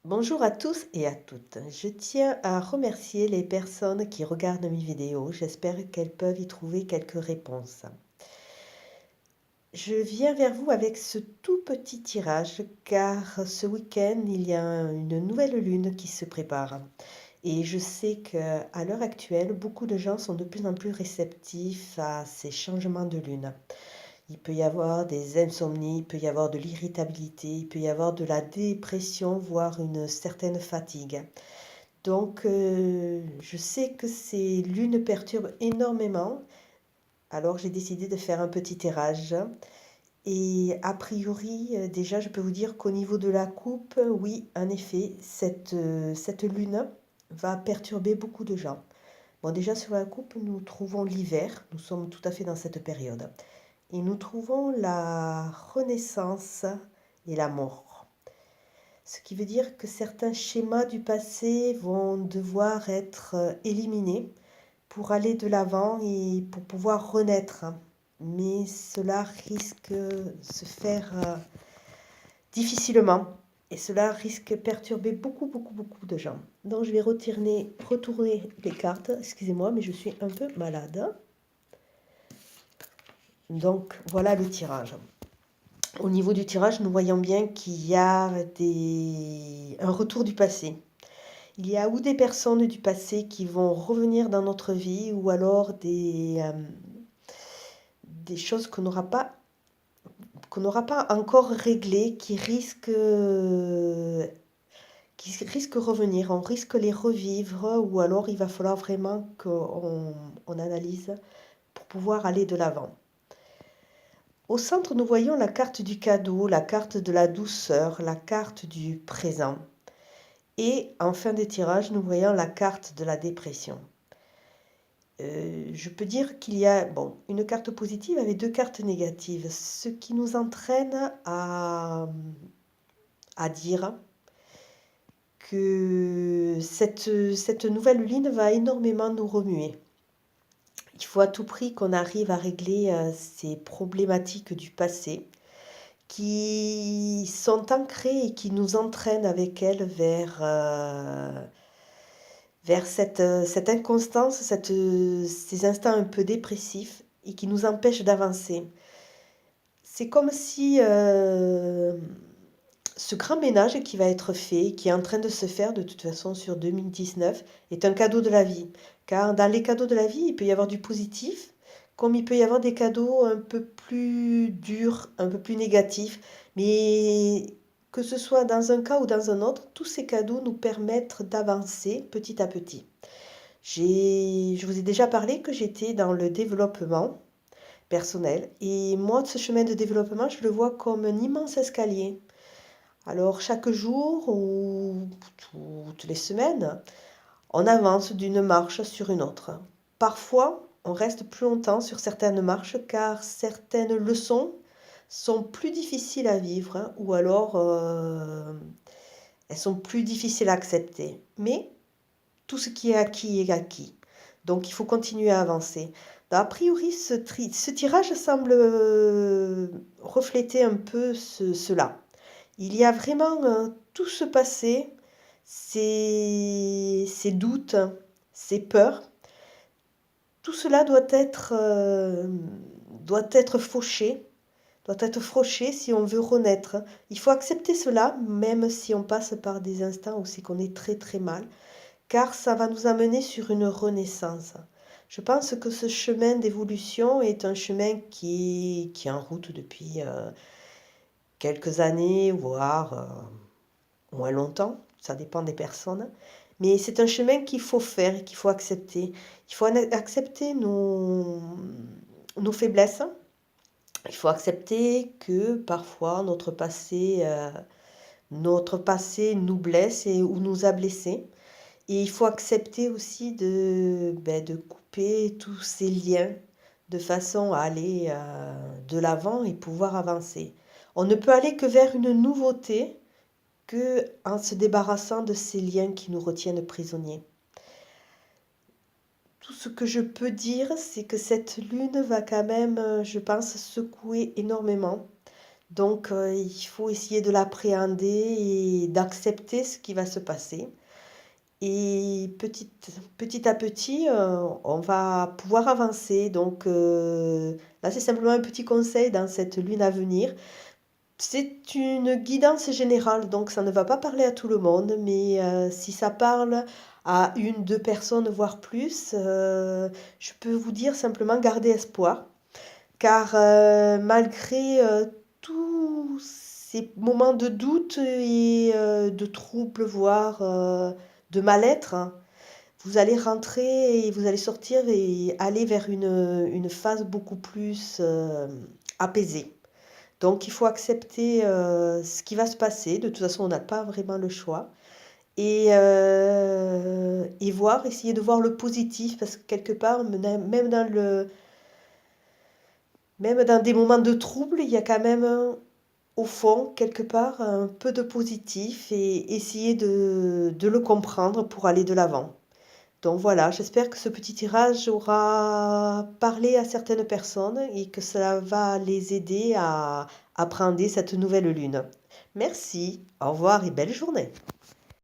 Bonjour à tous et à toutes. Je tiens à remercier les personnes qui regardent mes vidéos. J'espère qu'elles peuvent y trouver quelques réponses. Je viens vers vous avec ce tout petit tirage car ce week-end, il y a une nouvelle lune qui se prépare. Et je sais qu'à l'heure actuelle, beaucoup de gens sont de plus en plus réceptifs à ces changements de lune. Il peut y avoir des insomnies, il peut y avoir de l'irritabilité, il peut y avoir de la dépression, voire une certaine fatigue. Donc, je sais que ces lunes perturbent énormément, alors j'ai décidé de faire un petit tirage. Et a priori, déjà, je peux vous dire qu'au niveau de la coupe, oui, en effet, cette lune va perturber beaucoup de gens. Bon, déjà sur la coupe, nous trouvons l'hiver, nous sommes tout à fait dans cette période. Et nous trouvons la renaissance et la mort. Ce qui veut dire que certains schémas du passé vont devoir être éliminés pour aller de l'avant et pour pouvoir renaître. Mais cela risque de se faire difficilement et cela risque de perturber beaucoup de gens. Donc je vais retourner les cartes, excusez-moi, mais je suis un peu malade. Donc voilà le tirage. Au niveau du tirage, nous voyons bien qu'il y a un retour du passé. Il y a ou des personnes du passé qui vont revenir dans notre vie ou alors des choses qu'on n'aura pas encore réglées qui risquent de revenir. On risque de les revivre ou alors il va falloir vraiment qu'on analyse pour pouvoir aller de l'avant. Au centre, nous voyons la carte du cadeau, la carte de la douceur, la carte du présent. Et en fin de tirage, nous voyons la carte de la dépression. Je peux dire qu'il y a une carte positive avec deux cartes négatives, ce qui nous entraîne à dire que cette nouvelle ligne va énormément nous remuer. Il faut à tout prix qu'on arrive à régler ces problématiques du passé qui sont ancrées et qui nous entraînent avec elles vers cette inconstance, ces instants un peu dépressifs et qui nous empêchent d'avancer. C'est comme si ce grand ménage qui va être fait, qui est en train de se faire de toute façon sur 2019, est un cadeau de la vie. Car dans les cadeaux de la vie, il peut y avoir du positif, comme il peut y avoir des cadeaux un peu plus durs, un peu plus négatifs. Mais que ce soit dans un cas ou dans un autre, tous ces cadeaux nous permettent d'avancer petit à petit. Je vous ai déjà parlé que j'étais dans le développement personnel. Et moi, ce chemin de développement, je le vois comme un immense escalier. Alors, chaque jour ou toutes les semaines, on avance d'une marche sur une autre. Parfois, on reste plus longtemps sur certaines marches car certaines leçons sont plus difficiles à vivre ou alors elles sont plus difficiles à accepter. Mais tout ce qui est acquis est acquis. Donc il faut continuer à avancer. A priori, ce tirage semble refléter un peu cela. Il y a vraiment tout ce passé, ces doutes, ces peurs. Tout cela doit être fauché si on veut renaître. Il faut accepter cela, même si on passe par des instants où c'est qu'on est très très mal, car ça va nous amener sur une renaissance. Je pense que ce chemin d'évolution est un chemin qui est en route depuis quelques années, voire moins longtemps, ça dépend des personnes. Mais c'est un chemin qu'il faut faire et qu'il faut accepter. Il faut accepter nos faiblesses. Il faut accepter que parfois notre passé nous blesse ou nous a blessés. Et il faut accepter aussi de couper tous ces liens de façon à aller de l'avant et pouvoir avancer. On ne peut aller que vers une nouveauté que en se débarrassant de ces liens qui nous retiennent prisonniers. Tout ce que je peux dire, c'est que cette lune va quand même, je pense, secouer énormément Donc, il faut essayer de l'appréhender et d'accepter ce qui va se passer. Et petit à petit, on va pouvoir avancer. Donc, là, c'est simplement un petit conseil dans cette lune à venir. C'est une guidance générale, donc ça ne va pas parler à tout le monde, mais si ça parle à une, deux personnes, voire plus, je peux vous dire simplement garder espoir. Car malgré tous ces moments de doute et de trouble, voire de mal-être, hein, vous allez rentrer et vous allez sortir et aller vers une phase beaucoup plus apaisée. Donc il faut accepter ce qui va se passer. De toute façon, on n'a pas vraiment le choix. Et voir, essayer de voir le positif, parce que quelque part, même dans des moments de trouble, il y a quand même, au fond, quelque part, un peu de positif et essayer de le comprendre pour aller de l'avant. Donc voilà, j'espère que ce petit tirage aura parlé à certaines personnes et que cela va les aider à appréhender cette nouvelle lune. Merci, au revoir et belle journée.